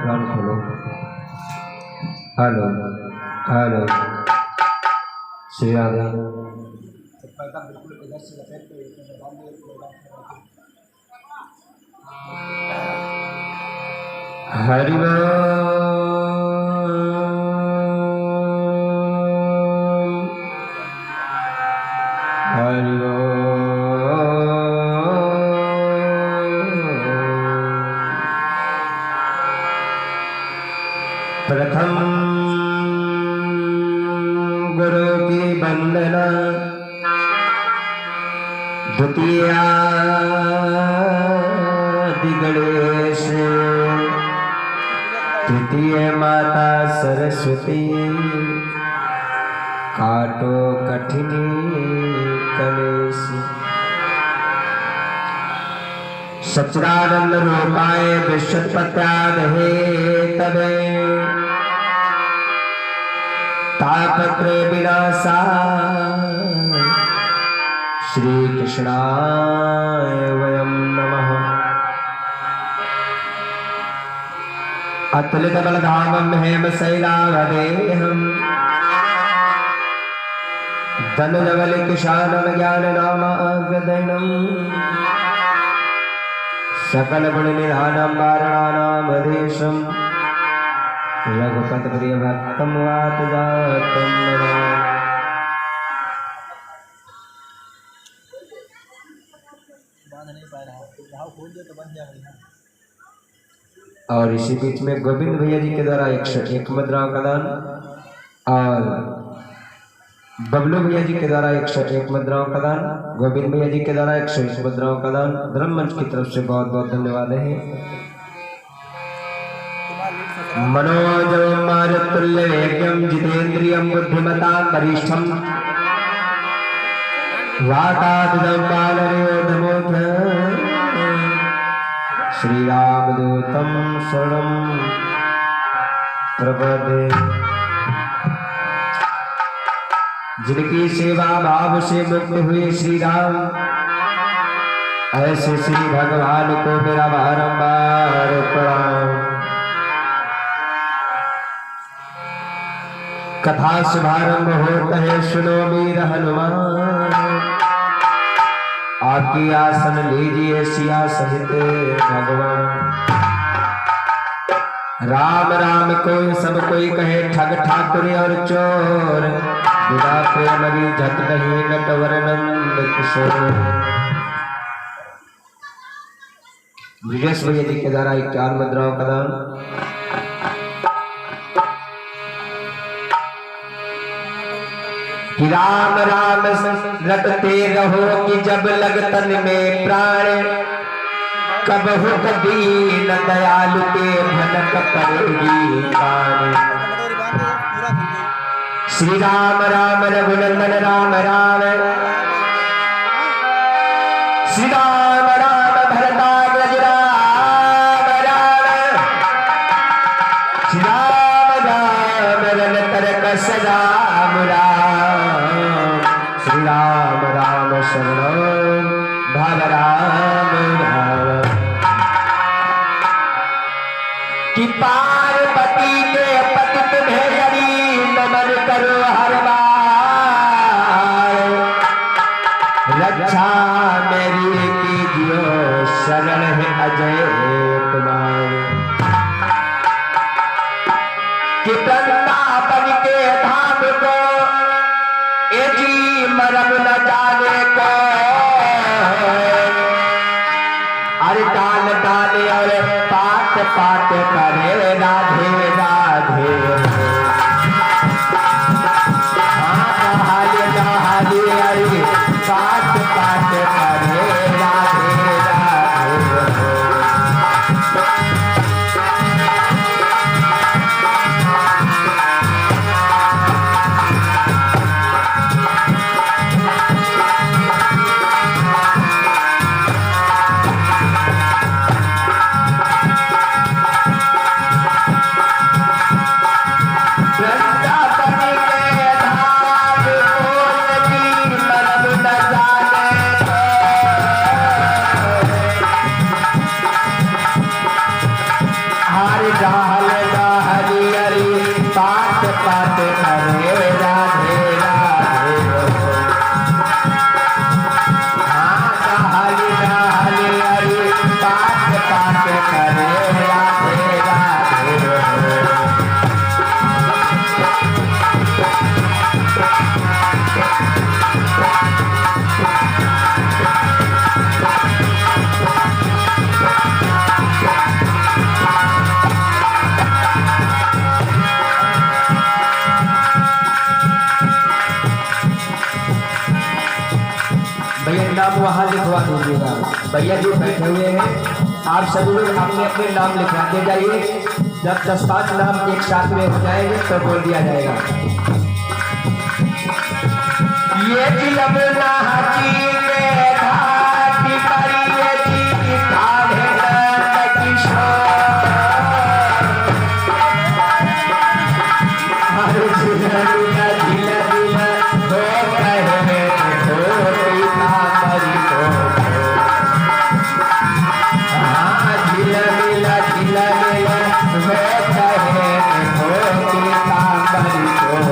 कान खोलो। Hello hello Shri Ram. Hari प्रथम गुरु की वंदना, द्वितीयादि गणेश, तृतीय माता सरस्वती, काटो कठिनी कलेश। सच्चिदानंद रूपाय विश्वोत्पत्त्यादहे तवे, तापत्रय विनाशाय श्री कृष्णाय वयं नमः। अतुलित बलधामं हेमशैलावदेहं, धनुजबलकिशानं ज्ञाननामाग्रदयनं, सकलगुणनिधानं वारणानामधीशं, रघुपतिप्रियभक्तं वातजातं नमामि। और इसी बीच में गोविंद भैया जी के द्वारा 101 मुद्राओं का दान, और बबलू भैया जी के द्वारा 101 मुद्राओं का दान, गोविंद भैया जी के द्वारा 101 मुद्राओं का दान धर्म मंच की तरफ से बहुत बहुत धन्यवाद है। मनोजवं मारुतुल्यवेगं जितेन्द्रियं बुद्धिमतां वरिष्ठं, वातात्मजं बालयोधमुख्यं, श्री रामदूतं शरणं प्रपद्ये। जिनकी सेवा भाव से मुक्त हुए श्री राम, ऐसे श्री भगवान को मेरा बारंबार प्रणाम। कथा शुभारंभ होता है, सुनो वीर हनुमान, आपकी आसन लीजिए सिया सहित भगवान। राम राम कोई सब कोई कहे, ठग ठाकुर और चोर, विदा प्रेम झट नहीं नटवर नंद किशोर। विजय भैया जी के द्वारा 51 मुद्राओं का दान, कि राम राम रटते रहो कि जब लगतन में प्राण, कबहु दीन दयालु के भनक पड़ेगी कान। श्री राम राम रघुनंदन राम राम, श्री राम राम भरताग्रज राम राम, श्री राम राम रनतरकस राम राम, श्री राम राम शरणं भव राम राम। कि पार्वती के पति तुम्हें यदि नमन करो हर बार, रक्षा मेरी कीजियो शरण है अजय तुम्हारे। कि वृंदावन के धाम को ए जी मरम न जाने को, अरे डाल डाले और पात पात करे राधे राधे। नहाले नहाले अरे पात पात करे राधे राधे। भैया नाम वहाँ लिखवा दीजिएगा। भैया जी बैठे हुए हैं, आप सभी लोग अपने अपने नाम लिखवाते जाइए। जब 10-5 नाम एक साथ में हो जाएंगे तो बोल दिया जाएगा। ये जी यमुना जी के घाट पर ये जी ठाढ़े नंद किशोर, हर झिला झिला झिला झिला हो कहे हो पीताम्बरी को, हाँ झिला झिला झिला झिला हो कहे हो पीताम्बरी को।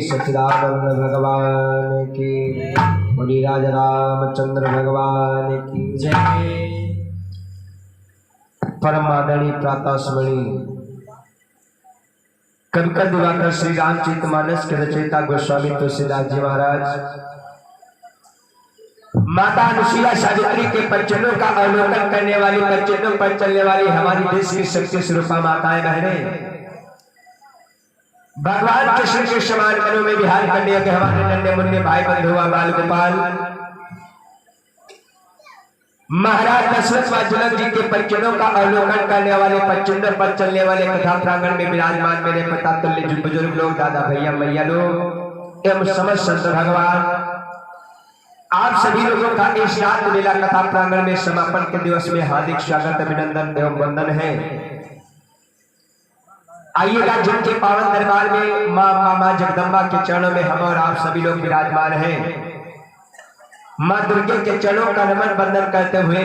सच्चिदानंद भगवान की, मुनिराज रामचंद्र भगवान की जय। परम आदरणीय प्रातः स्मरणीय कविकर दिवाकर श्री रामचरितमानस के रचयिता गोस्वामी तुलसीदास जी महाराज, माता अनुसुईया सावित्री के पंचनों का अवलोकन करने वाली, पंचनों पर चलने वाली हमारी देश की शक्ति स्वरूपा माताएं बहनें, भगवान कृष्ण के समान मनों में विहार करने के हमारे नन्हे मुन्ने भाई बंधु बाल गोपाल, महाराज दशरथ व जनक जी के पंचनों का अवलोकन करने वाले, पंचनों पर चलने वाले, कथा प्रांगण में विराजमान मेरे पिता तुल्य बुजुर्ग लोग, दादा भैया मैया लोग एवं समस्त संत भगवान, आप सभी लोगों का इस रात मेला कथा प्रांगण में समापन के दिवस में हार्दिक स्वागत, अभिनंदन एवं वंदन है। आइएगा जिनके पावन दरबार में माँ जगदम्बा के चरणों में हम और आप सभी लोग विराजमान हैं, माँ दुर्गे के चरणों का नमन वंदन करते हुए,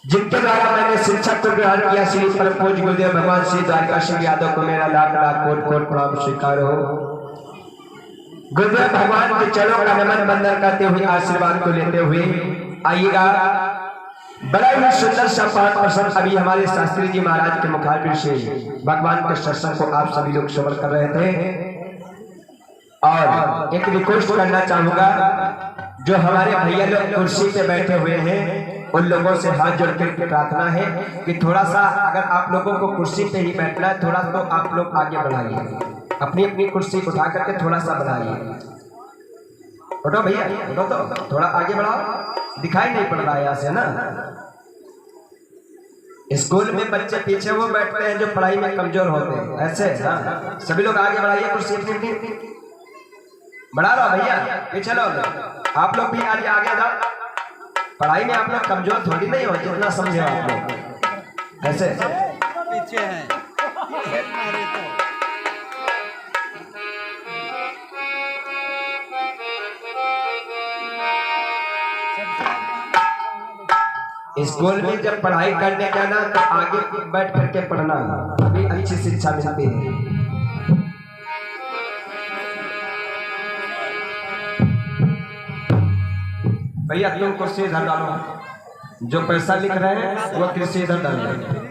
जिनके द्वारा मैंने शिक्षा को ग्रहण किया, श्री परम पूज्य गुरुदेव भगवान श्री द्वारका सिंह यादव को मेरा लाख लाख कोट कोट प्रणाम स्वीकार हो। गुरुदेव भगवान के चरणों का नमन वंदन करते हुए, आशीर्वाद को लेते हुए आइएगा। बड़ा ही सुंदर सा पाठ प्रसंग अभी हमारे शास्त्री जी महाराज के मुखारबिंद से भगवान के सत्संग को आप सभी लोग श्रवण कर रहे थे, और एक रिक्वेस्ट करना चाहूंगा, जो हमारे भैया लोग कुर्सी पे बैठे हुए हैं उन लोगों से हाथ जोड़ कर प्रार्थना है कि थोड़ा सा, अगर आप लोगों को कुर्सी पे ही बैठना है, थोड़ा तो आप लोग आगे बढ़ाइए, अपनी अपनी कुर्सी उठा करके थोड़ा सा बढ़ाइए। उठो भैया, उठो तो थोड़ा आगे बढ़ाओ, दिखाई नहीं पड़ रहा है यहाँ से ना। स्कूल में बच्चे पीछे वो बैठते हैं जो पढ़ाई में कमजोर होते हैं, ऐसे हाँ, सभी लोग आगे बढ़ाइए, कुर्सी अपनी बढ़ा लो भैया, पीछे लो, आप लोग भी आगे आगे जाओ, पढ़ाई में आप लोग कमजोर थोड़ी नहीं हो, जितना समझे आप लोग, ऐसे पीछे हैं। स्कूल में जब पढ़ाई करने जाना तो आगे बैठ करके पढ़ना, अभी अच्छी शिक्षा मिलती है। भैया तुम कुर्सी इधर डालो, जो पैसा लिख रहे हैं वो कुर्सी इधर डाल रहे हैं।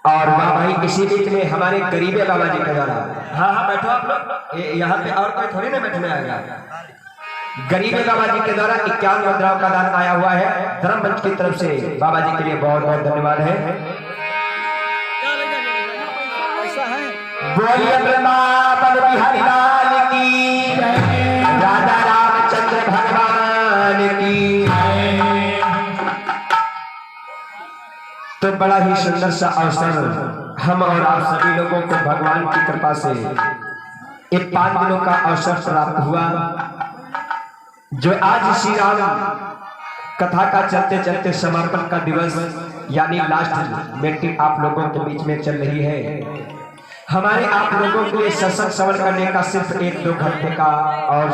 और वाह भाई, इसी बीच में हमारे गरीबे बाबा जी का द्वारा, हाँ हाँ बैठो आप लोग, यहाँ पे और कोई थोड़ी ना बैठने आएगा। गरीबे बाबा जी के द्वारा 51 मुद्राओं का दान आया हुआ है धर्म मंच की तरफ से, बाबा जी के लिए बहुत बहुत धन्यवाद है। बोलिए ब्रह्मा बिहारी लाल की तो बड़ा ही सुंदर सा अवसर हम और आप सभी लोगों को भगवान की कृपा से ये 5 दिनों का अवसर प्राप्त हुआ, जो आज श्री राम कथा का चलते चलते समापन का दिवस यानी लास्ट मीटिंग आप लोगों के बीच में चल रही है। हमारे आप लोगों को ये सत्संग श्रवण करने का सिर्फ 1-2 घंटे का और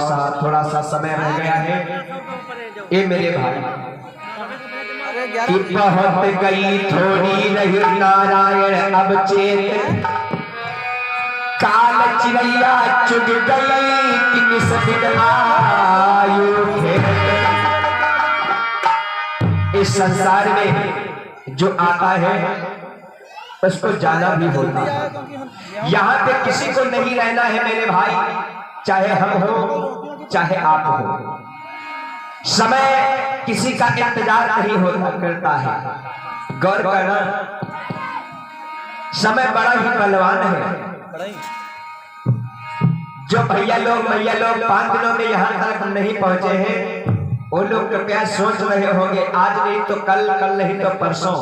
थोड़ा सा समय रह गया है। ये मेरे भाई कि बहुत गई थोड़ी रही नारायण अब चेत, काल चिड़ैया चुग गई कि निस्दिन आयु खेत। इस संसार में जो आता है उसको जाना भी होता है। यहाँ पे किसी को नहीं रहना है मेरे भाई, चाहे हम हो चाहे आप हो। समय किसी का इंतजार नहीं होता करता है। गौर करना, समय बड़ा ही बलवान है। जो भैया लोग 5 दिनों में यहाँ तक नहीं पहुंचे हैं, वो लोग कृपया सोच रहे होंगे आज नहीं तो कल, कल नहीं तो परसों।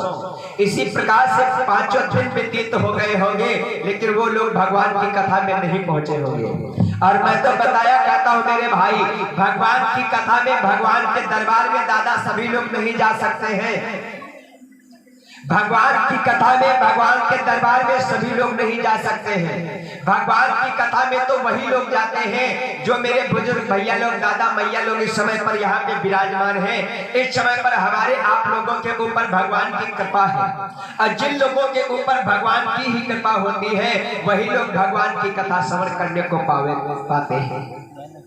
इसी प्रकार से 5 दिन व्यतीत हो गए होंगे, लेकिन वो लोग भगवान की कथा में नहीं पहुंचे होंगे। और मैं तो बताया करता हूँ मेरे भाई, भगवान की कथा में, भगवान के दरबार में दादा सभी लोग नहीं जा सकते हैं। भगवान की कथा में, भगवान के दरबार में सभी लोग नहीं जा सकते हैं। भगवान की कथा में तो वही लोग जाते हैं जो मेरे बुजुर्ग भैया लोग, दादा मैया लोग इस समय पर यहाँ पे विराजमान हैं। इस समय पर हमारे आप लोगों के ऊपर भगवान की कृपा है, और जिन लोगों के ऊपर भगवान की ही कृपा होती है वही लोग भगवान की कथा श्रवण करने को पाते हैं।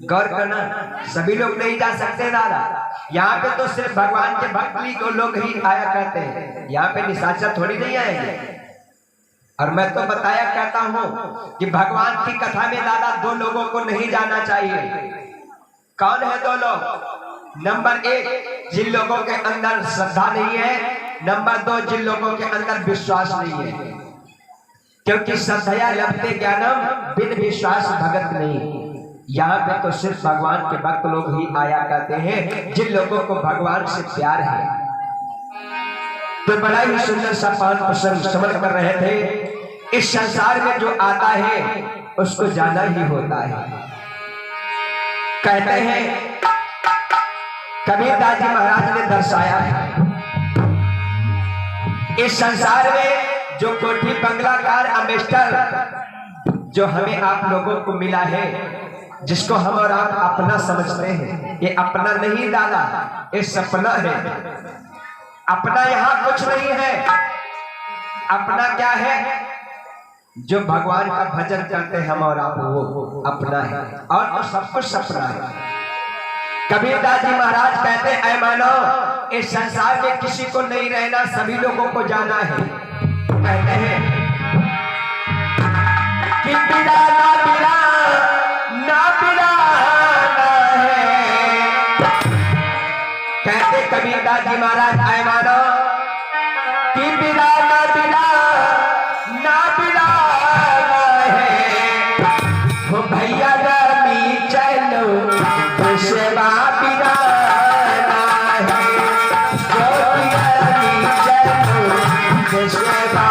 गौर करना, सभी लोग नहीं जा सकते दादा। यहाँ पे तो सिर्फ भगवान के भक्त लोग ही आया करते हैं, यहाँ पे निशाचर थोड़ी नहीं आएंगे। और मैं तो बताया करता हूँ कि भगवान की कथा में दादा 2 लोगों को नहीं जाना चाहिए। कौन है 2 लोग? नंबर 1 जिन लोगों के अंदर श्रद्धा नहीं है, नंबर 2 जिन लोगों के अंदर विश्वास नहीं है। क्योंकि श्रद्धया लभते ज्ञानम, बिन विश्वास भगत नहीं। यहाँ पे तो सिर्फ भगवान के भक्त लोग ही आया करते हैं जिन लोगों को भगवान से प्यार है। तो बड़ा ही सुंदर सा 5 प्रसंग समझ कर रहे थे। इस संसार में जो आता है उसको जाना ही होता है। कहते हैं कबीरदास जी महाराज ने दर्शाया है, इस संसार में जो कोठी बंगलाकार अमेस्टर जो हमें आप लोगों को मिला है, जिसको हम और आप अपना समझते हैं, ये अपना नहीं दादा, ये सपना है। अपना यहाँ कुछ नहीं है। अपना क्या है? जो भगवान का भजन करते हैं हम और आप, वो अपना है, और तो सब कुछ सपना है। कबीरदास जी महाराज कहते हैं ऐ मानो इस संसार में किसी को नहीं रहना, सभी लोगों को जाना है। कहते हैं कि बिना ना बिराना है। कहते कबीरदास जी महाराज ऐ मानो कि बिराना ना बिराना है। वो भैया रमी चलो सेवा बिराना है। जो रमी चलो सेवा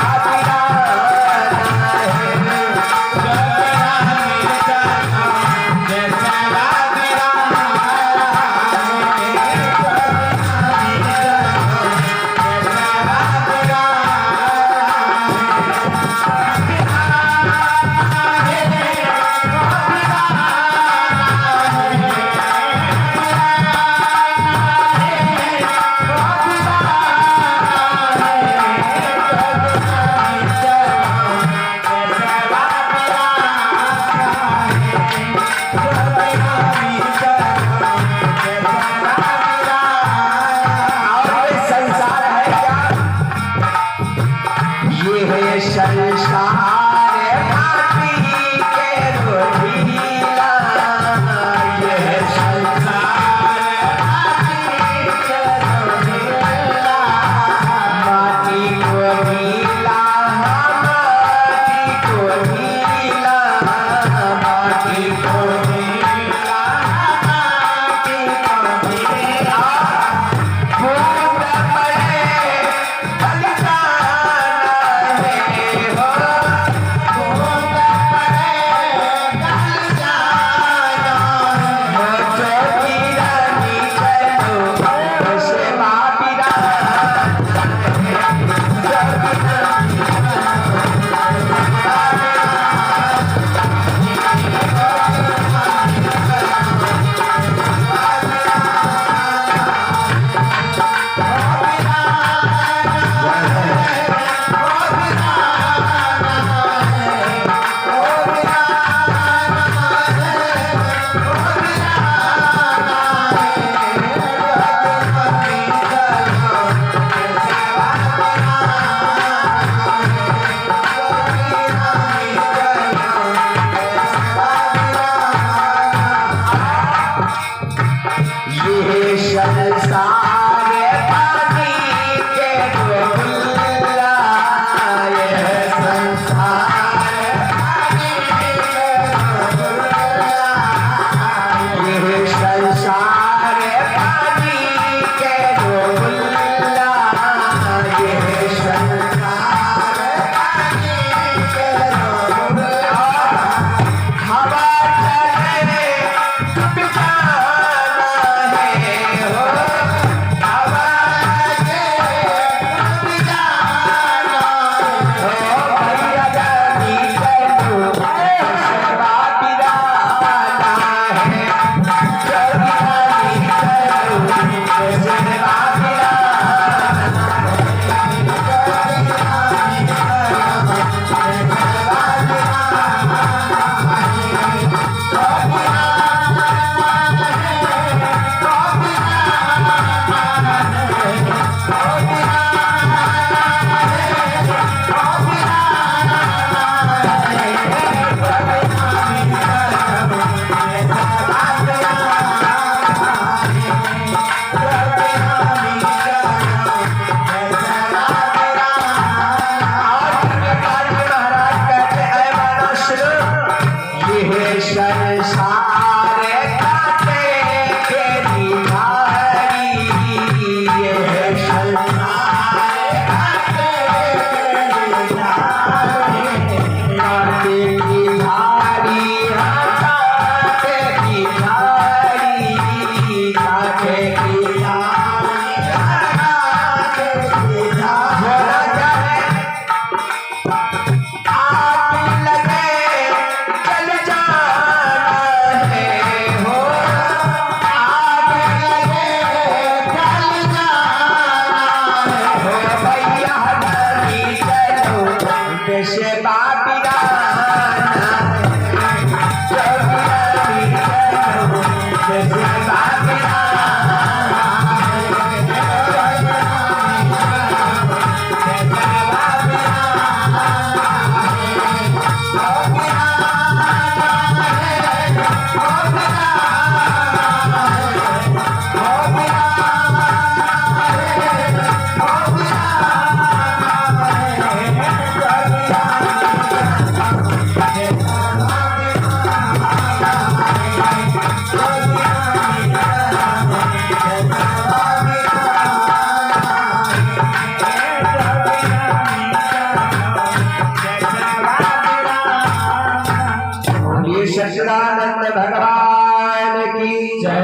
सच्चिदानंद भगवान की जय,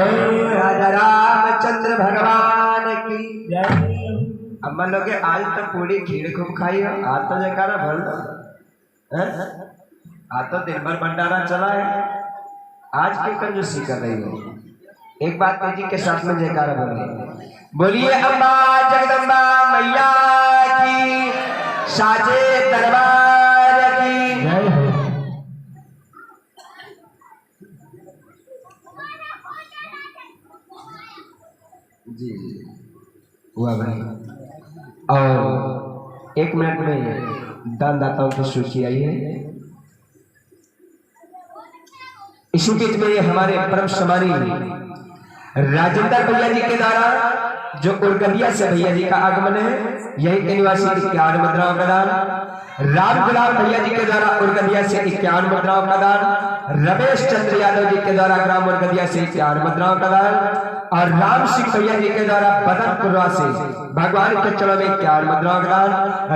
राजा रामचंद्र भगवान की जय। अम्मा लोग आज तो पूरी खीर खूब खाई हो, आज तो जयकारा भर दो, आज तो दिन भर भंडारा चला है, आज की कंजूसी कर रही हो। एक बात तेजी के साथ में जयकारा बोलिए, बोलिए अम्बा जगदम्बा मैया की, साजे दरबार की जय। जी हुआ भाई। और 1 मिनट में दानदाताओं की सूची आई है। इसी बीच में ये हमारे परम सम्मानी राजेंद्र भैया जी के द्वारा जो उर्गदिया से भैया जी का आगमन है, यही के निवासी 51 मुद्राओं का दान, राम गुलाब भैया जी के द्वारा उर्गदिया से 51 मुद्राओं का दान, रमेश चंद्र यादव जी के द्वारा ग्राम उर्गदिया से 51 मुद्राओं का दान, और राम सिंह भैया जी के द्वारा बदनपुरवा से भगवान के चरणों में 51 मुद्राओं का दान,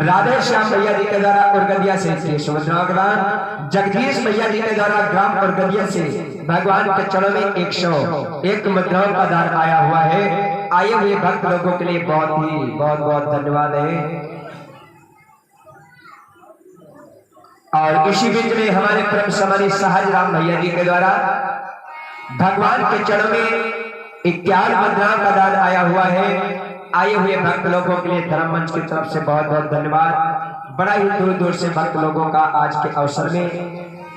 राधे श्याम भैया जी के द्वारा उर्गदिया से 21 मुद्राओं का दान, जगदीश भैया जी के द्वारा ग्राम उर्गदिया से भगवान के चरणों में 101 मुद्राओं का दान आया हुआ है। आए हुए भक्त लोगों के लिए बहुत धन्यवाद है। और इसी बीच में हमारे परम सम्मानी सहज राम भैया जी के द्वारा भगवान के चरणों में 51 मुद्राओं का दान आया हुआ है। आए हुए भक्त लोगों के लिए धर्म मंच की तरफ से बहुत धन्यवाद। बड़ा ही दूर दूर से भक्त लोगों का आज के अवसर में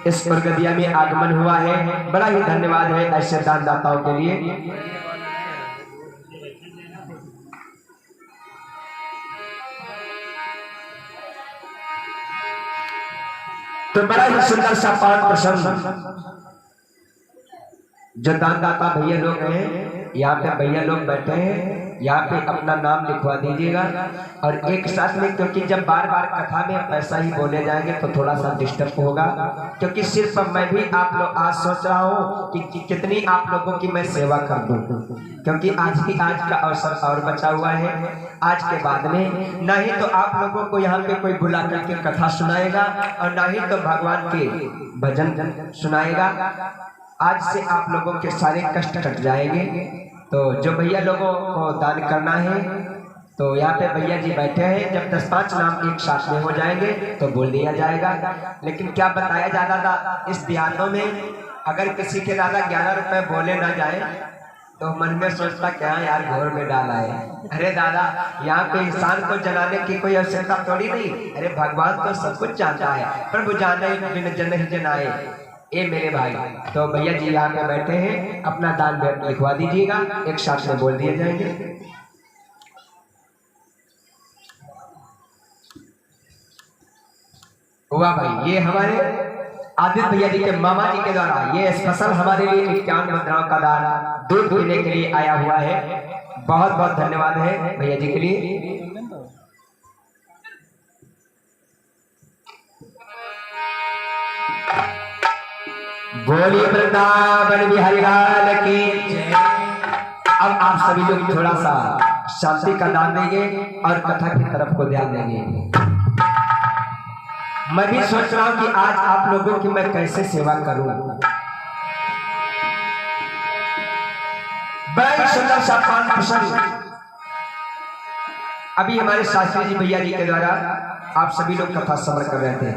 इस उर्गदिया में आगमन हुआ है। बड़ा ही धन्यवाद है ऐसे दानदाताओं के लिए। तो बड़ा ही सुंदर सा पाठ प्रसंग जो दानदाता भैया लोग हैं यहाँ पे भैया लोग बैठे हैं, यहाँ पे अपना नाम लिखवा दीजिएगा। और एक साथ में, क्योंकि जब बार बार कथा में पैसा ही बोले जाएंगे तो थोड़ा सा डिस्टर्ब होगा, क्योंकि सिर्फ मैं भी आप लोग आज सोच रहा हूँ कि कितनी आप लोगों की मैं सेवा कर दूँ, क्योंकि आज का अवसर और बचा हुआ है। आज के बाद में नहीं तो आप लोगों को यहाँ पे कोई बुला करके कथा सुनाएगा और नहीं तो भगवान के भजन सुनाएगा। आज से आप लोगों के सारे कष्ट कट जाएंगे। तो जो भैया लोगों को दान करना है, तो यहाँ पे भैया जी बैठे हैं, जब 10-5 नाम एक साथ में हो जाएंगे तो बोल दिया जाएगा। लेकिन क्या बताया जाता था, इस देहातों में अगर किसी के दादा 11 रुपए बोले ना जाए तो मन में सोचता क्या यार घोर में डाला है। अरे दादा, यहाँ पे इंसान को जलाने की कोई आवश्यकता थोड़ी नहीं। अरे भगवान तो सब कुछ जानता है, प्रभु जाने बिन जन ही जनाए। ए मेरे भाई, तो भैया जी यहाँ पे बैठे हैं, अपना दान लिखवा दीजिएगा, एक साथ में बोल दिए जाएंगे। वाह भाई, ये हमारे आदित्य भैया जी के मामा जी के द्वारा ये स्पेशल हमारे लिए 51 मुद्राओं का दान दूध पीने के लिए आया हुआ है। बहुत बहुत धन्यवाद है भैया जी के लिए। बोलिए वृंदावन बिहारी लाल की। अब आप सभी लोग थोड़ा सा शांति का दान देंगे और कथा की तरफ को ध्यान देंगे। मैं भी सोच रहा हूं कि आज आप लोगों की मैं कैसे सेवा करूं। बड़ा सुंदर सा पान प्रसंग अभी हमारे शास्त्री जी भैया जी के द्वारा आप सभी लोग कथा श्रवण कर रहे थे।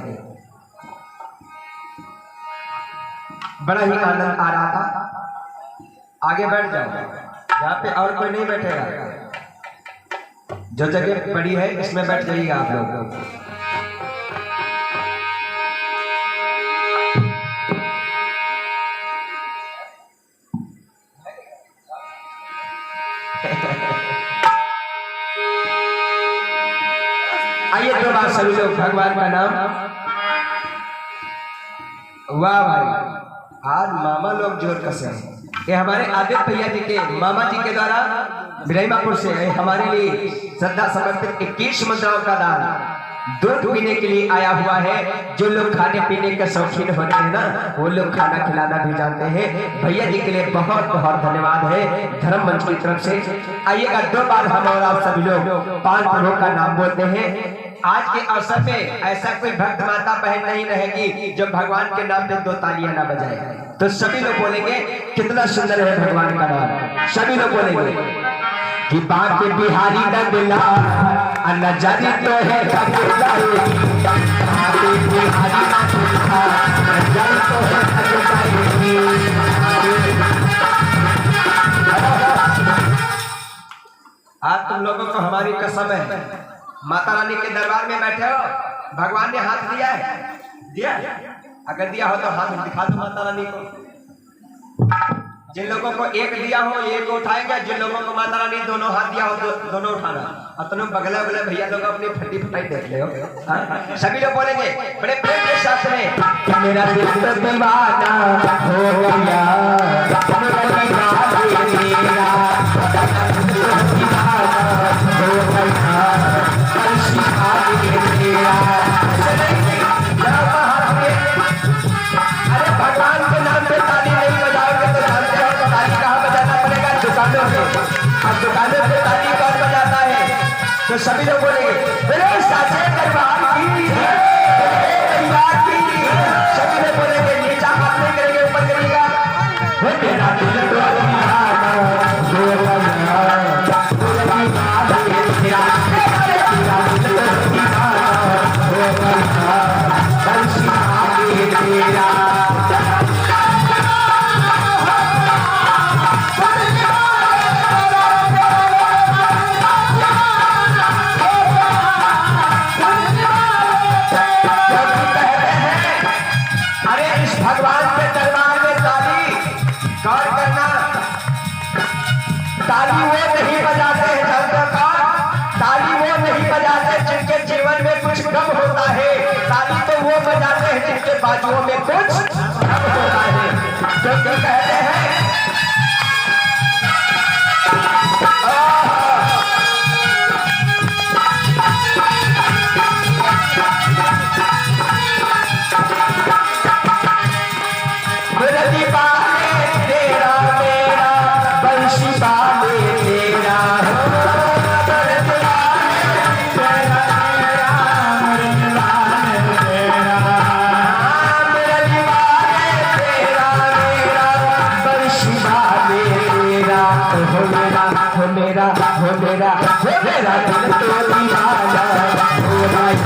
बड़ा ही आनंद आ रहा था। आगे बैठ जाओ, यहाँ पे और कोई नहीं बैठेगा। जो जगह पड़ी है इसमें बैठ जाइएगा आप लोग। आइए तो बात सभी लोग भगवान का नाम। वाह भाई, आज मामा लोग जोर कसे। ये हमारे आदित्य भैया जी के मामा जी के द्वारा बिरईमापुर से हमारे लिए श्रद्धा समर्पित 21 मुद्राओं का दान दूध पीने के लिए आया हुआ है। जो लोग खाने पीने के शौकीन होते हैं ना, वो लोग खाना खिलाना भी जानते हैं। भैया जी के लिए बहुत बहुत धन्यवाद है धर्म मंच की तरफ से। आइएगा, 2 बार हम और आप सभी लोग 5 प्रभु का नाम बोलते हैं। आज के अवसर पे ऐसा कोई भक्त माता बहन नहीं रहेगी जो भगवान के नाम पे 2 तालियां ना बजाए। तो सभी लोग बोलेंगे कितना सुंदर है भगवान का नाम। सभी लोग बोलेंगे कि बाप बिहारी नंदला नजारी तो है आज तुम लोगों को हमारी कसम है, माता रानी के दरबार में बैठे हो, भगवान ने हाथ दिया है, दिया? अगर दिया हो तो हाथ दिखा दो माता रानी को। जिन लोगों को एक दिया हो एक उठाएंगे, जिन लोगों को माता रानी दोनों हाथ दिया हो दोनों उठाना। और तुम बगले बगले भैया लोग अपनी फटी फटाई देख ले हो। सभी लोग बोलेंगे बड़े प्रेम के साथ में, मेरा दिल तो दीवाना हो गया, अरे भगवान के नाम पे ताली नहीं बजाओगे तो जानते हो तो ताली कहाँ बजाना पड़ेगा? दुकानों पे। अब दुकानों पे ताली कौन बजाता है? तो सभी लोग बोलेंगे मेरे साचे दरबार की, सभी लोग बोलेंगे नीचा हाथ नहीं करेंगे ऊपर करिएगा। मेरा दिल तो ताली वो नहीं बजाते हैं झलकार, ताली वो नहीं बजाते जिनके जीवन में कुछ कम होता है, ताली तो वो बजाते हैं जिनके बाजुओं में कुछ कम होता है। जो कहते हैं हो मेरा दिल तो दीवाना हो गया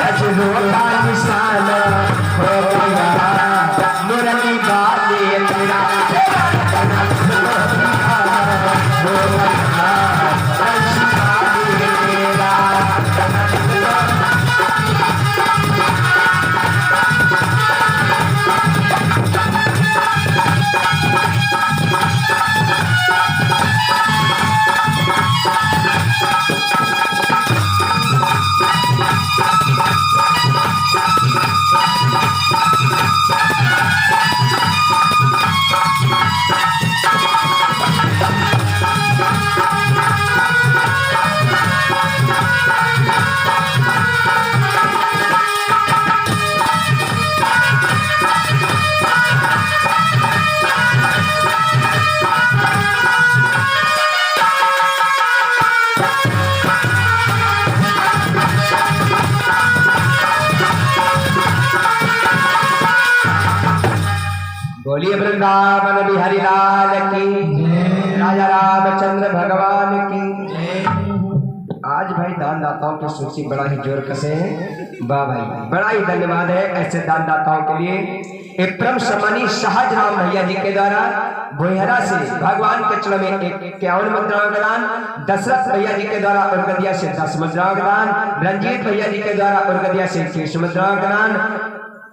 नजरों का निशाना हो गया मुरली बाले तेरा बोलिए वृंदावन बिहारी लाल की, राजा रामचंद्र भगवान की। आज भाई दानदाताओं की सूची बड़ा ही जोर कसे हैं। वाह भाई, बड़ा ही धन्यवाद है ऐसे दानदाताओं के लिए। एक परम सम्मानी शाहजहां भैया जी के द्वारा बोहरा से भगवान के चरण में 51 मुद्राओं का दान, दशरथ भैया जी के द्वारा उर्गदिया से 10 मुद्राओं का दान, रंजीत भैया जी के द्वारा उर्गदिया से 21 मुद्राओं का दान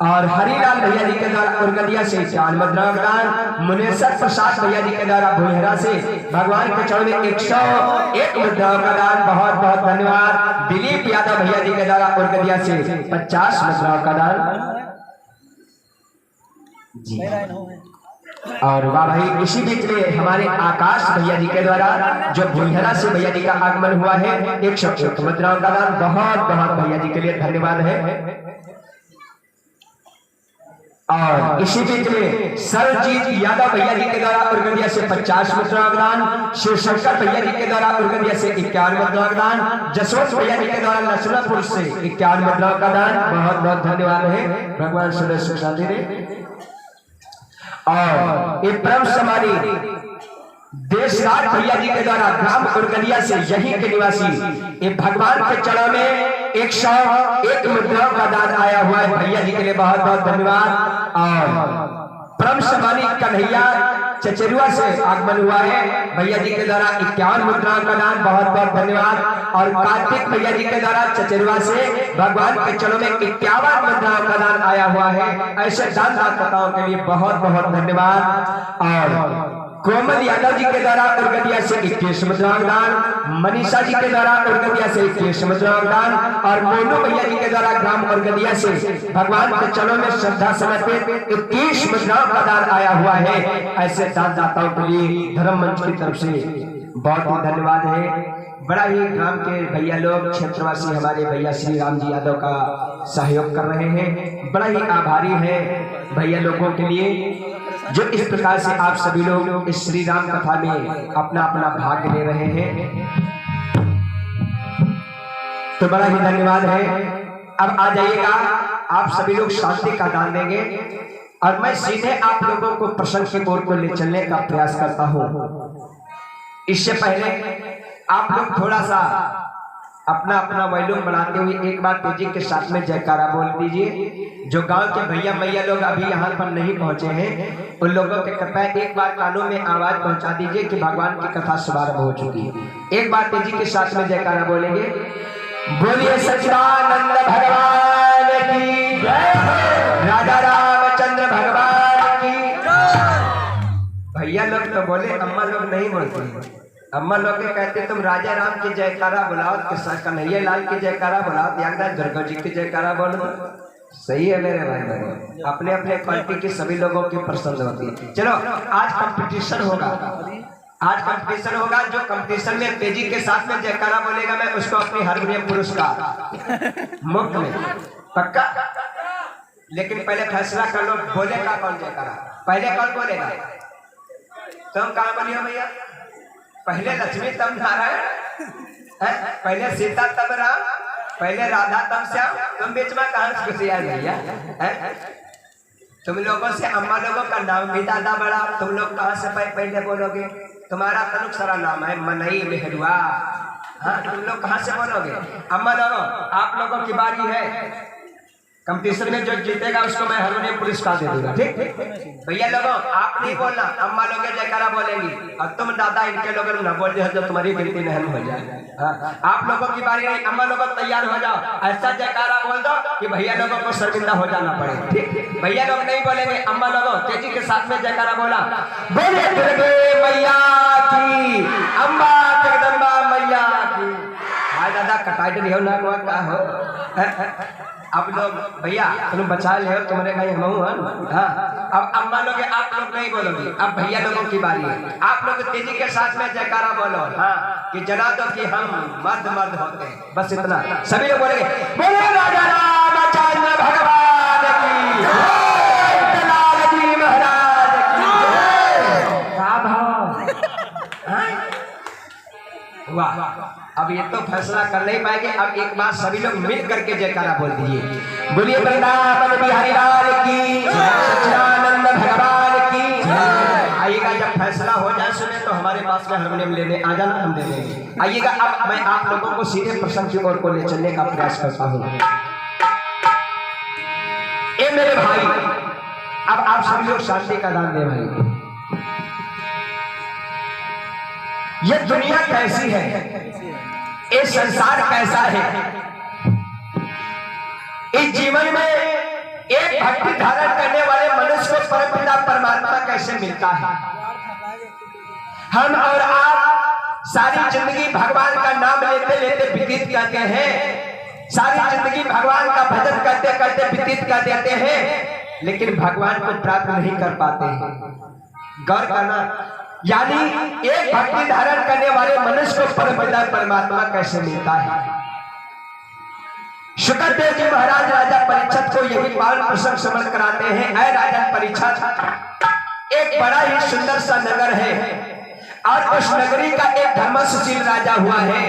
और हरिलाल भैया जी के द्वारा उर्गदिया से 4 मुद्राओं का दान, मुनेश्वर प्रसाद भैया जी के द्वारा बोहरा से भगवान के चरण में 101 मुद्राओं का दान। बहुत बहुत धन्यवाद। दिलीप यादव भैया जी के द्वारा उर्गदिया से 50 मुद्राओं का दान जी। और वाह भाई, इसी बीच में हमारे आकाश भैया जी के द्वारा जो बोहरा से भैया जी का आगमन हुआ है 101 मुद्राओं का दान। बहुत बहुत भैया जी के लिए धन्यवाद है। और इसी बीच में सरजीत यादव भैया जी के द्वारा उर्गदिया से 50 मुद्राओं का दान, शिवशंकर भैया जी के द्वारा उर्गदिया से 51 मुद्राओं का दान, जसवंत भैया जी के द्वारा लक्ष्मणपुर से 51 मुद्राओं का दान। बहुत बहुत धन्यवाद है भगवान सुरेश शादी ने। और एक परम समानी देशराज भैया जी के द्वारा ग्राम उर्गदिया से यही के निवासी ये भगवान के चरण में 101 मुद्राओं का दान आया हुआ है। भैया जी के लिए बहुत बहुत धन्यवाद। और परम सम्मानी कन्हैया चचेरुआ से आगमन हुआ है भैया जी के द्वारा 51 मुद्राओं का दान। बहुत बहुत धन्यवाद। और कार्तिक भैया जी के द्वारा चचेरुआ से भगवान के चरणों में 51 मुद्राओं का दान आया हुआ है। ऐसे दानदाताओं के लिए बहुत बहुत धन्यवाद। और कोमल यादव जी के द्वारा उर्गदिया से 21 मुद्राओं दान, मनीषा जी के द्वारा उर्गदिया से 21 मुद्राओं दान और मोनू भैया जी के द्वारा ग्राम उर्गदिया से भगवान के चरणों में श्रद्धा समर्पित 21 मुद्राओं का दान आया हुआ है। ऐसे दानदाताओं के लिए धर्म मंच की तरफ से बहुत ही धन्यवाद है। बड़ा ही ग्राम के भैया लोग क्षेत्रवासी हमारे भैया श्री राम जी यादव का सहयोग कर रहे हैं। बड़ा ही आभारी है भैया लोगों के लिए जो इस प्रकार से आप सभी लोग इस श्री राम कथा में अपना अपना भाग ले रहे हैं, तो बड़ा ही धन्यवाद है। अब आ जाइएगा, आप सभी लोग शांति का दान देंगे और मैं सीधे आप लोगों को प्रसंग की ओर को ले चलने का प्रयास करता हूँ। इससे पहले आप लोग थोड़ा सा अपना अपना वॉल्यूम बढ़ाते हुए एक बार तेजी के साथ में जयकारा बोल दीजिए। जो गांव के भैया मैया लोग अभी यहाँ पर नहीं पहुंचे हैं उन लोगों के कृपया एक बार कानों में आवाज पहुंचा दीजिए कि भगवान की कथा शुभारंभ हो चुकी है। एक बार तेजी के साथ में जयकारा बोलेंगे। बोलिए सच्चिदानंद भगवान की जय, राजा रामचंद्र भगवान की जय। भैया लोग तो बोले, अम्मा लोग नहीं बोलते। अम्मा लोग कहते तुम राजा राम की जयकारा बुलाओ, कन्हैया लाल की जयकारा बुलाओ, त्यागदास दुर्गा जी की जयकारा बोलो। सही है मेरे भाई, अपने अपने क्वालिटी के सभी लोगों की पसंद होती है। चलो आज कंपटीशन होगा, आज कंपटीशन होगा। जो कंपटीशन में तेजी के साथ में जयकारा बोलेगा मैं उसको अपनी हारमोनियम पुरस्कार मुफ्त में, पक्का। लेकिन पहले फैसला कर लो, बोलेगा कौन जयकारा, पहले कौन बोलेगा? तुम कहाँ बोलियो भैया? पहले लक्ष्मी तब नारायण, पहले सीता तब राम, पहले राधा तब श्याम। तुम बीच में कहाँ से खुशी आ भैया? तुम लोगों से अम्मा लोगों का नाम भी ज्यादा बड़ा, तुम लोग कहाँ से पहले बोलोगे? तुम्हारा तनुक सारा नाम है मनई मेहरुआ, हाँ तुम लोग कहाँ से बोलोगे? अम्मा लोगों आप लोगों की बारी है। कंपटीशन में जो जीतेगा उसको मैं हारमोनियम पुरस्कार दे दूंगा, ठीक? भैया लोगों आप नहीं बोलना, अम्मा लोग जयकारा बोलेंगी और तुम दादा इनके लोगों न बोल दे जो तुम्हारी गिनती नहीं हो जाए। आप लोगों की बारी नहीं, अम्मा लोगों तैयार हो जाओ, ऐसा जयकारा बोल दो कि भैया लोगों को शर्मिंदा हो जाना पड़े, ठीक? भैया लोग नहीं बोलेंगे, अम्मा लोगों तेजी के साथ में जयकारा बोला। बोले दुर्गे मैया की, अम्बा जगदम्बा मैया की। भाई दादा कटाई रही हो ना क्या हो? आप लोग भैया तुम बचा ले, तुम्हारे भाई हम हाँ। अब अम्मा लोग आप लोग नहीं बोलोगे, अब भैया लोगों की बारी है। आप लोग तेजी के साथ में जयकारा बोलो, हाँ कि जना दो कि हम मर्द मर्द होते हैं, बस इतना। सभी लोग बोलेंगे बोले राजा रामचंद्र भगवान की जय, लाल जी महाराज की जय। वाह, अब ये तो फैसला कर नहीं पाएंगे। अब एक बार सभी लोग मिल करके जयकारा बोल दीजिए। बोलिए वृंदावन बिहारी लाल की, सच्चिदानंद भगवान की। आइएगा, जब फैसला हो जाए सुने तो हमारे पास में हारमोनियम लेने आ जाना, हम दे देंगे। आइएगा, अब मैं आप लोगों को सीधे प्रसंग की ओर को ले चलने का प्रयास करता हूँ। ए मेरे भाई, अब आप सभी लोग शांति का दान दे भाई। ये दुनिया कैसी है, ये संसार कैसा है, इस जीवन में एक भक्ति धारण करने वाले मनुष्य को परमपिता परमात्मा कैसे मिलता है। हम और आप सारी जिंदगी भगवान का नाम लेते लेते व्यतीत करते हैं, सारी जिंदगी भगवान का भजन करते करते व्यतीत कर देते हैं, लेकिन भगवान को प्राप्त नहीं कर पाते हैं। गौर करना, यानी एक भक्ति धारण करने वाले मनुष्य को परमपिता परमात्मा कैसे मिलता है। शुक्रदेव जी महाराज राजा परीक्षित को यही बाल प्रसंग समझ कराते हैं। ऐ राजा परीक्षित, एक बड़ा ही सुंदर सा नगर है और उस नगरी का एक धर्मशील राजा हुआ है,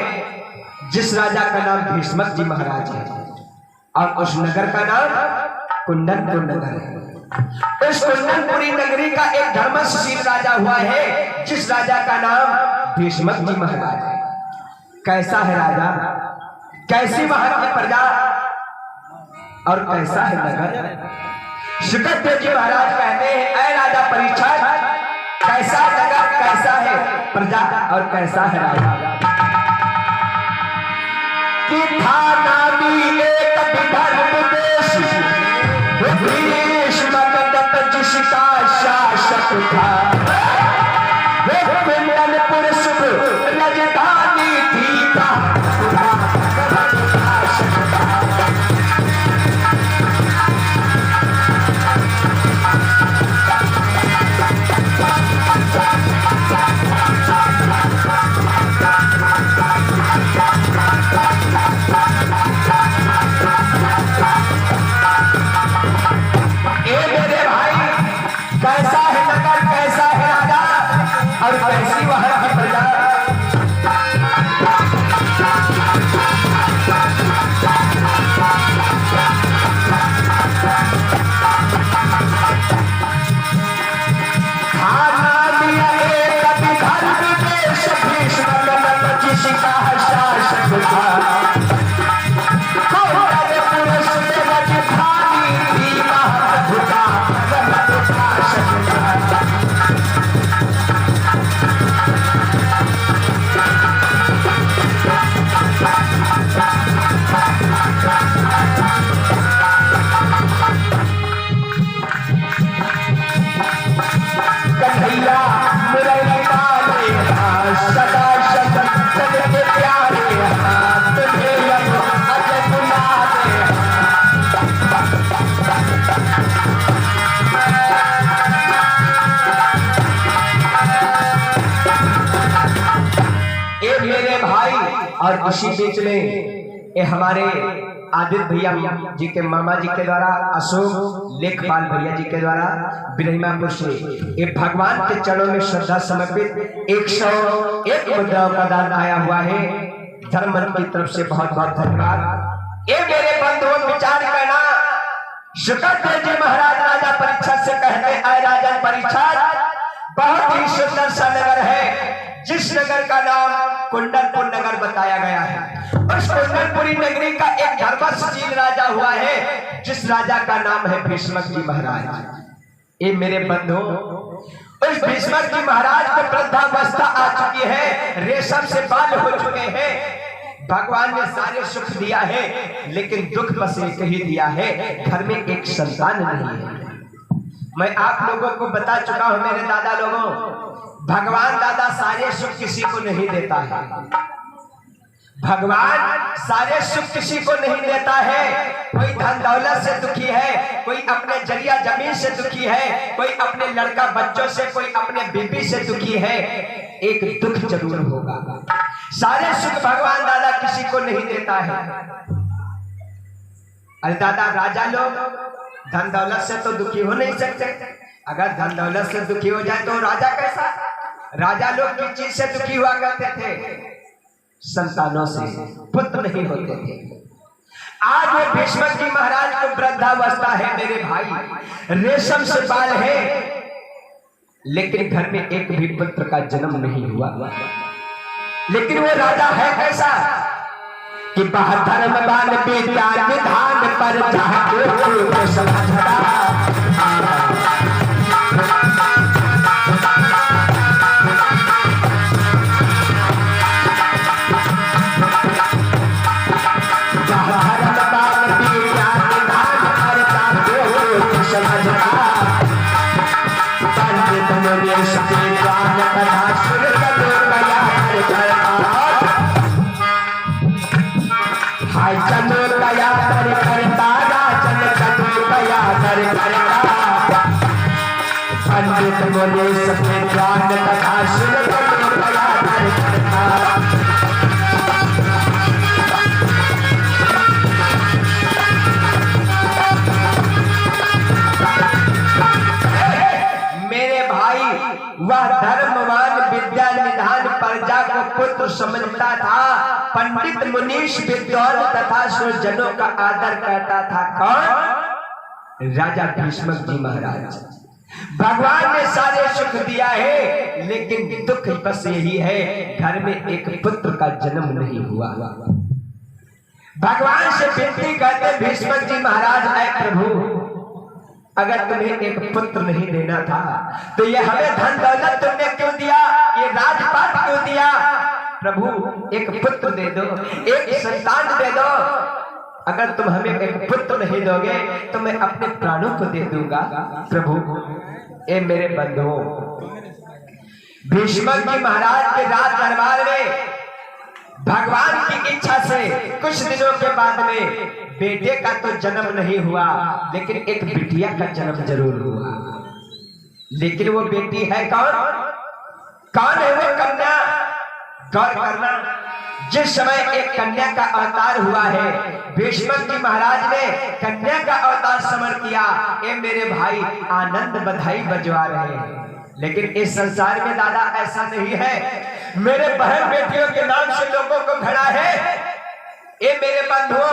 जिस राजा का नाम भीष्मक जी महाराज है और उस नगर का नाम कुंदनपुर नगर है। इस कुंदनपुरी नगरी का एक धर्मशील राजा हुआ है, जिस राजा का नाम भीष्मक जी महाराज है। कैसा है राजा, कैसी वहां की प्रजा और कैसा है नगर। शुक्रदेव जी महाराज कहते हैं, ऐ राजा परीक्षित, कैसा नगर, कैसा है प्रजा और कैसा है राजा। कि था नामी एक विदर्भ देश, भीष्मक जिसका शासक था, और कैसी वहां की प्रजा और इसी बीच में ये हमारे आदित्य भैया जी के मामा जी के द्वारा अशोक लेखपाल भैया जी के द्वारा बिरहिमापुर से ये भगवान के चरणों में श्रद्धा समर्पित 101 मुद्राओं का दान आया हुआ है। धर्म मंच की तरफ से बहुत बहुत धन्यवाद। ये मेरे बंधुओं विचार करना, शुक्रदेव जी महाराज राजा परीक्षा से कहते आए, राजा परीक्षा बहुत ही सुंदर सा नगर है जिस नगर का नाम कुंडलपुर नगर बताया गया है। उस कुंडलपुरी नगरी का एक धर्मशील राजा हुआ है जिस राजा का नाम है भीष्मक जी महाराज। ये मेरे बंधु, उस भीष्मक जी महाराज को वृद्धावस्था आ चुकी है, रेशम से बाल हो चुके हैं। भगवान ने सारे सुख दिया है लेकिन दुख बस एक ही दिया है, घर में एक संतान नहीं है। मैं आप लोगों को बता चुका हूं मेरे दादा लोगों, भगवान दादा सारे सुख किसी को नहीं देता है। भगवान सारे सुख किसी को नहीं देता है। कोई धन दौलत से दुखी है, कोई अपने जरिया जमीन से दुखी है, कोई अपने लड़का बच्चों से, कोई अपने बीबी से दुखी है। एक दुख जरूर होगा। सारे सुख भगवान दादा किसी को नहीं देता है। अरे दादा, राजा लोग धन दौलत से तो दुखी हो नहीं सकते। अगर धन दौलत से दुखी हो जाए तो राजा कैसा? राजा लोग किस चीज से दुखी हुआ करते थे? संतानों से, पुत्र नहीं होते थे। आज वो भीष्मक जी महाराज को वृद्धावस्था है मेरे भाई, रेशम से बाल है, लेकिन घर में एक भी पुत्र का जन्म नहीं हुआ। लेकिन वो राजा है कैसा कि धर्मवान विद्या निधान पर जाके समझता। पंडित बोले सके ज्ञान कथा सुन मेरे भाई, वह धर्मवान विद्या निधान प्रजा को पुत्र समझता था। पंडित मुनीष विद्वान तथा सुरजनों का आदर करता था। कौन? राजा भीष्मक जी महाराज। भगवान ने सारे सुख दिया है लेकिन दुख बस यही है, घर में एक पुत्र का जन्म नहीं हुआ। भगवान से विनती करते भीष्मक जी महाराज, आए प्रभु, अगर तुम्हें एक पुत्र नहीं देना था तो ये हमें धन दौलत तुमने क्यों दिया, ये राजपाट क्यों दिया? प्रभु एक पुत्र दे दो, एक संतान दे दो। अगर तुम हमें एक पुत्र नहीं दोगे तो मैं अपने प्राणों को दे दूंगा। प्रभु, ए मेरे बंधुओं, भीष्मक जी महाराज के राज दरबार में भगवान की इच्छा से कुछ दिनों के बाद में बेटे का तो जन्म नहीं हुआ लेकिन एक बिटिया का जन्म जरूर हुआ। लेकिन वो बेटी है कौन? कौन है वो कन्या? गौर करना, जिस समय एक कन्या का अवतार हुआ है, भीष्मक जी महाराज ने कन्या का अवतार समर्पण किया। ए मेरे भाई, आनंद बधाई बजवा रहे हैं। लेकिन इस संसार में दादा ऐसा नहीं है। मेरे बहन बेटियों के नाम से लोगों को घड़ा है। ये मेरे बंधुओं,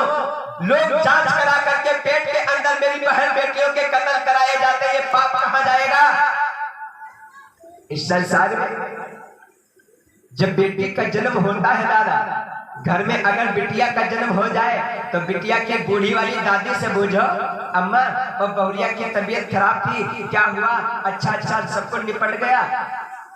लोग जांच करा करके पेट के अंदर मेरी बहन बेटियों के कत्ल कराए जाते हैं। ये पाप कहां जाएगा? इस संसार में जब बेटी का जन्म होता है दादा, घर में अगर बिटिया का जन्म हो जाए तो बिटिया की बूढ़ी वाली दादी से पूछो, अम्मा और बहुरिया की तबीयत खराब थी, क्या हुआ? अच्छा अच्छा सब कुछ निपट गया,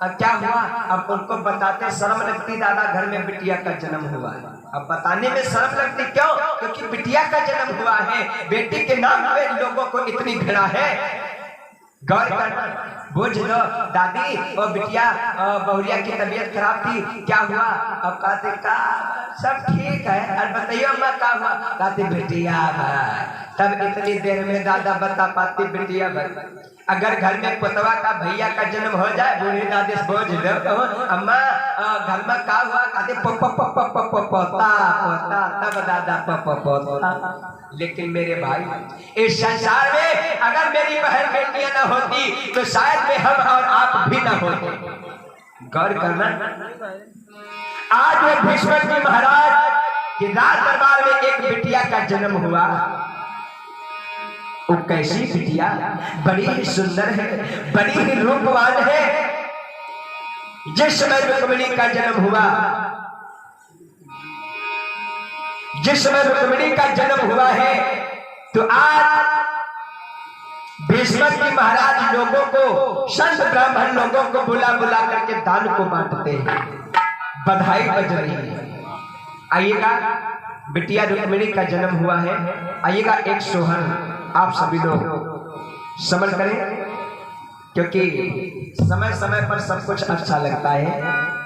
अब क्या हुआ? अब उनको बताते शर्म लगती दादा, घर में बिटिया का जन्म हुआ है। अब बताने में शर्म लगती, क्यों? क्योंकि बिटिया का जन्म हुआ है। बेटी के नाम पे लोगों को इतनी घृणा है। गौर कर, बुझ लो दादी और बिटिया बहुरिया की तबीयत खराब थी, क्या हुआ? अब कहते का सब ठीक है। और बताइए अम्मा क्या हुआ? कहते बिटिया भाई। तब इतनी देर में दादा बता पाती बिटिया भाई। अगर घर में पोतवा का भैया का जन्म हो जाए, बूढ़ी दादी से बोझ लो, कहो अम्मा घर में क्या हुआ? कहते पोता, तब दादा पोता। लेकिन मेरे भाई, इस संसार में अगर मेरी बहन बेटियां न होती तो शायद में हम और आप भी न होते। गौर करना, आज वो भीष्म जी महाराज के राज दरबार में एक बिटिया का जन्म हुआ। वो कैसी बिटिया? बड़ी ही सुंदर है, बड़ी ही रूपवान है। जिस समय रुक्मिणी का जन्म हुआ, जिस समय रुक्मिणी का जन्म हुआ है, तो आज भीष्म जी महाराज लोगों को, संत ब्राह्मण लोगों को बुला बुला करके दान को बांटते हैं। बधाई बज रही है। आइएगा, बिटिया रुक्मिणी का जन्म हुआ है। आइएगा, एक सोहर आप सभी लोग समझ करें, क्योंकि समय समय पर सब कुछ अच्छा लगता है।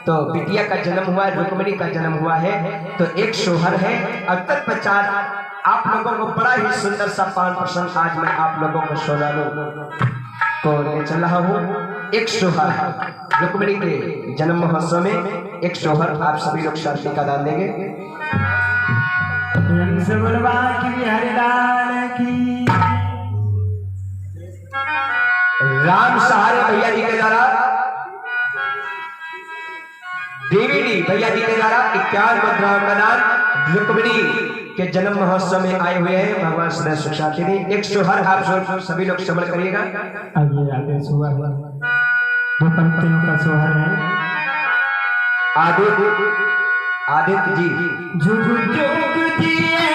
तो बिटिया का जन्म हुआ है, रुक्मिणी का जन्म हुआ है, तो एक सोहर है। और तत्पश्चात आप लोगों को बड़ा ही सुंदर सा पान प्रसंग आज मैं आप लोगों को सुनाने को ले चल रहा हूँ। एक सोहर, रुक्मिणी के जन्म महोत्सव में एक सोहर आप सभी लोग शांति का दान देंगे। राम सहारे भैया जी के द्वारा, डीवीडी भैया जी के द्वारा 51 मुद्राओं का दान रुक्मिणी के जन्म महोत्सव में आए हुए हैं भगवान श्री सुशांति ने। एक सोहर आप सभी लोग समझ करिएगा। आगे आगे सोहर, दो पंक्तियों का सोहर है। आदित्य जी, जुग जुग जिए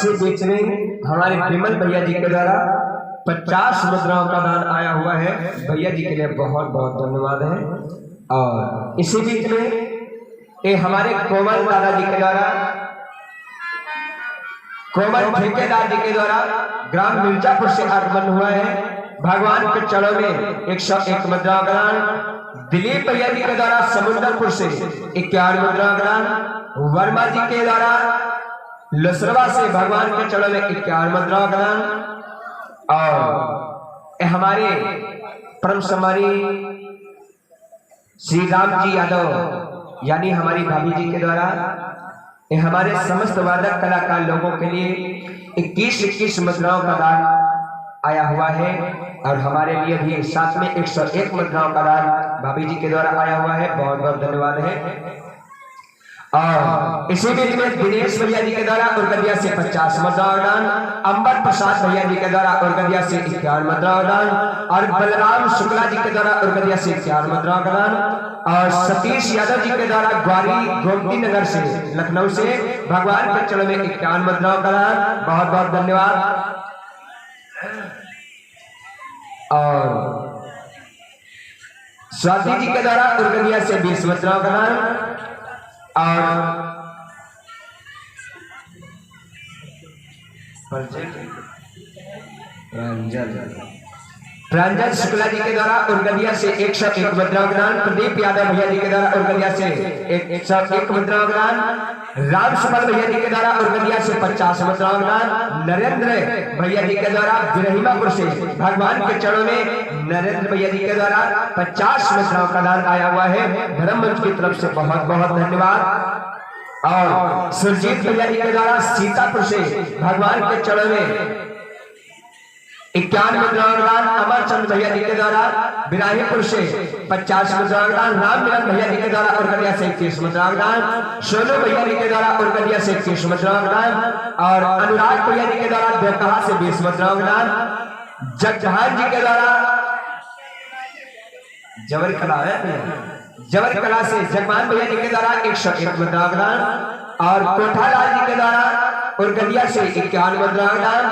इसी बीच में हमारे विमल भैया जी के द्वारा 50 मुद्राओं का दान आया हुआ है। भैया जी के लिए बहुत बहुत धन्यवाद है। और इसी बीच में ये हमारे कोमल दादाजी के द्वारा, कोमल ठेकेदार जी के द्वारा ग्राम मिर्जापुर से आगमन हुआ है। भगवान के चरणों में 101 मुद्रा दान। दिलीप भैया जी के द्वारा समुंदरपुर से 51 मुद्रा दान। वर्मा जी के द्वारा लसरवा से भगवान के चरणों में 51 मुद्रा दान। और हमारे परम सम्मानी श्री राम जी यादव यानी हमारी भाभी जी के द्वारा हमारे समस्त वादक कलाकार लोगों के लिए 21 मुद्राओं का दान आया हुआ है। और हमारे लिए भी साथ में 101 मुद्राओं का दान भाभी जी के द्वारा आया हुआ है। बहुत बहुत धन्यवाद है। और इसी बीच में दिनेश भैया जी के द्वारा उर्गदिया से 50 मुद्राओं दान। अंबर प्रसाद भैया जी के द्वारा उर्गदिया से 51 मुद्राओं दान। और बलराम शुक्ला जी के द्वारा उर्गदिया से 51 मुद्राओं का दान। और सतीश यादव जी के द्वारा ग्वारी गोमती नगर से लखनऊ से भगवान के चरणों में 51 मुद्राओं का दान। बहुत बहुत धन्यवाद। और स्वाति जी के द्वारा उर्गदिया से 20 मुद्राओं का दान। और प्रांजल शुक्ला जी के द्वारा उर्गदिया से 101 मुद्राओं का दान। प्रदीप यादव भैया जी के द्वारा उर्गदिया से 101 मुद्राओं का दान। राम सुमन भैया जी के द्वारा उर्गदिया से 50 मुद्राओं का दान। नरेंद्र भैया जी के द्वारा बिरहिमापुर से भगवान के चरणों में नरेंद्र भैया जी के द्वारा 50 मुद्राओं का दान आया हुआ है। धर्म मंच की तरफ से बहुत बहुत धन्यवाद। और सुरजीत भैया जी के द्वारा सीतापुर से भगवान के चरणों में 51 मुद्राओं का दान। अमरचंद भैया जी के द्वारा बिराहीपुर से 50 मुद्राओं का दान। राम मिलन भैया जी के द्वारा उर्गदिया से 21 मुद्राओं का दान। सोनू भैया जी के द्वारा उर्गदिया से 21 मुद्राओं का दान। और अनुराग भैया जी के द्वारा देवकहा से 20 मुद्राओं का दान। जगजहान जी के द्वारा जवर कला से जगमान भैया जी के द्वारा 101 मुद्राओं का दान। और कोठालाल जी के द्वारा उर्गदिया से 51 मुद्राओं का दान।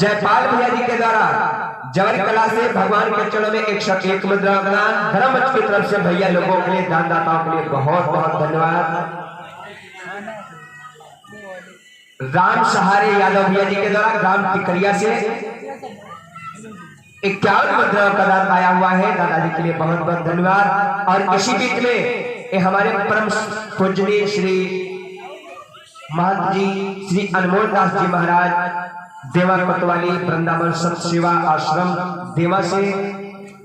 जयपाल भैया जी के द्वारा जवर कला से भगवान के चरणों में 101 मुद्रा का दान। धर्म मंच की तरफ से भैया लोगों के लिए, दानदाताओं के लिए बहुत बहुत धन्यवाद। राम सहारे यादव भैया जी के द्वारा ग्राम टिकरिया से 51 मुद्राओं का दान आया हुआ है। दादाजी के लिए बहुत बहुत धन्यवाद। और इसी बीच में हमारे परम पूजनीय श्री महंत जी श्री अनमोल दास जी महाराज देवा कोतवाली वृंदावन संत सेवा आश्रम देवा से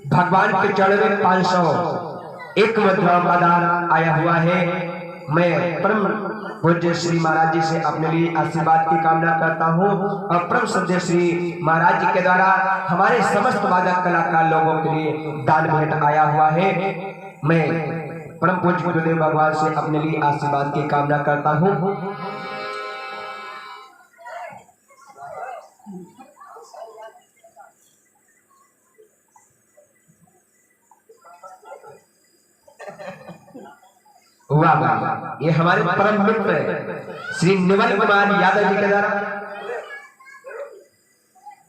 भगवान के चरणों में 501 मुद्राओं का दान आया हुआ है। मैं परम पूज्य श्री महाराज जी से अपने लिए आशीर्वाद की कामना करता हूँ। और परम श्रद्धेय श्री महाराज जी के द्वारा हमारे समस्त वादक कलाकार लोगों के लिए दान भेंट आया हुआ है। मैं परम पूज्य गुरुदेव भगवान से अपने लिए आशीर्वाद की कामना करता हूँ। वाह वाह, ये हमारे परम मित्र श्री निवल कुमार यादव जी के द्वारा,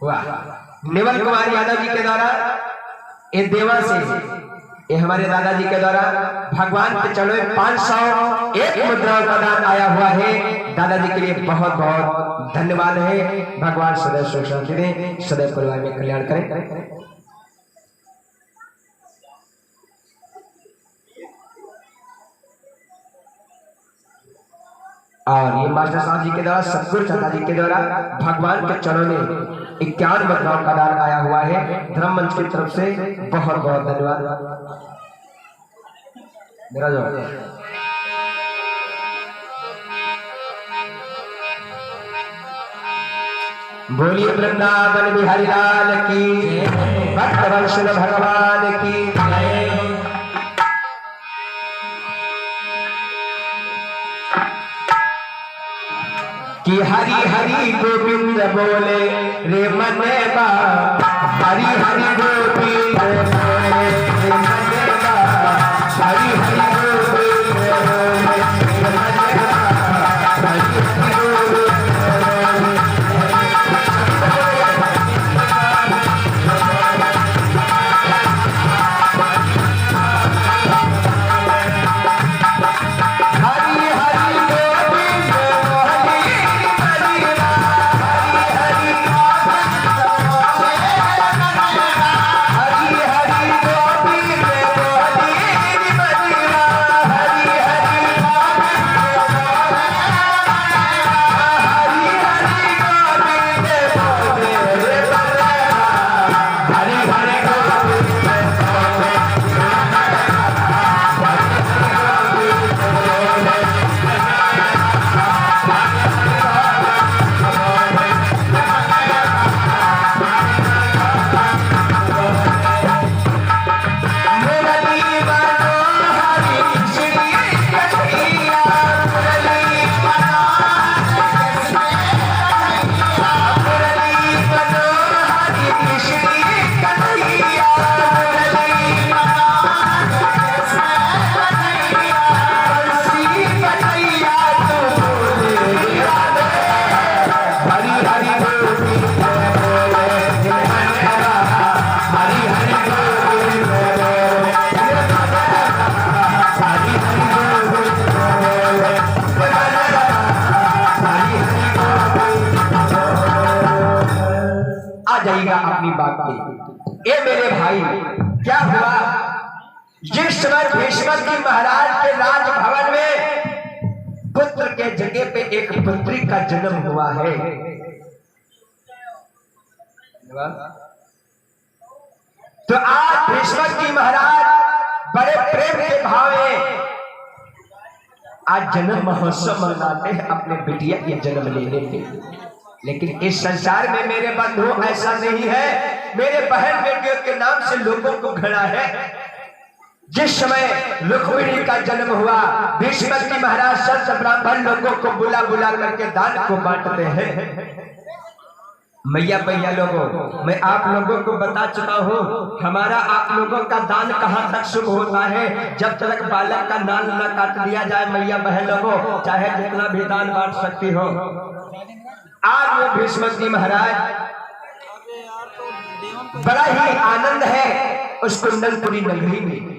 वाह, निवल कुमार यादव जी के द्वारा ये देवा से ये हमारे दादाजी के द्वारा भगवान के चरणों में 501 मुद्राओं का दान आया हुआ है। दादाजी के लिए बहुत बहुत धन्यवाद है। भगवान सदैव सुख शांति दें, सदैव परिवार में कल्याण करें। और ये मास्टर साहब जी के द्वारा सतगुरु चाचा जी के द्वारा भगवान के चरणों में 51 मुद्राओं का दान आया हुआ है। धर्म मंच की तरफ से बहुत बहुत धन्यवाद। मेरा जो बोलिए वृंदावन बिहारी लाल की, भक्त वत्सल भगवान की। कि हरि हरि गोविंद बोले रे मने बा, हरि हरि गोविंद बोले रे मने बा, हरि हरि गोविंद बोले रे मने बा, हरि हरि गोविंद बोले दिया अपनी बात पे। ये मेरे भाई क्या हुआ, जिस समय भीष्म जी महाराज के राजभवन में पुत्र के जगह पे एक पुत्री का जन्म हुआ है। तो आज भीष्म जी महाराज बड़े प्रेम के भाव में आज जन्म महोत्सव मनाते हैं अपने बिटिया के जन्म लेने के। लेकिन इस संसार में मेरे बंधु ऐसा नहीं है, मेरे बहन बेटियों के नाम से लोगों को घृणा है। जिस समय रुक्मिणी का जन्म हुआ, भीष्म जी महाराज संत ब्राह्मण लोगों को बुला बुला करके दान को बांटते हैं। मैया भैया लोगों, मैं आप लोगों को बता चुका हूँ, हमारा आप लोगों का दान कहाँ तक शुभ होता है, जब तक बालक का नाल न काट दिया जाए। मैया बहन लोगों, चाहे जितना भी दान बांट सकती हो। आज वो भीष्म जी महाराज बड़ा ही आनंद है उस कुंदनपुरी नगरी में।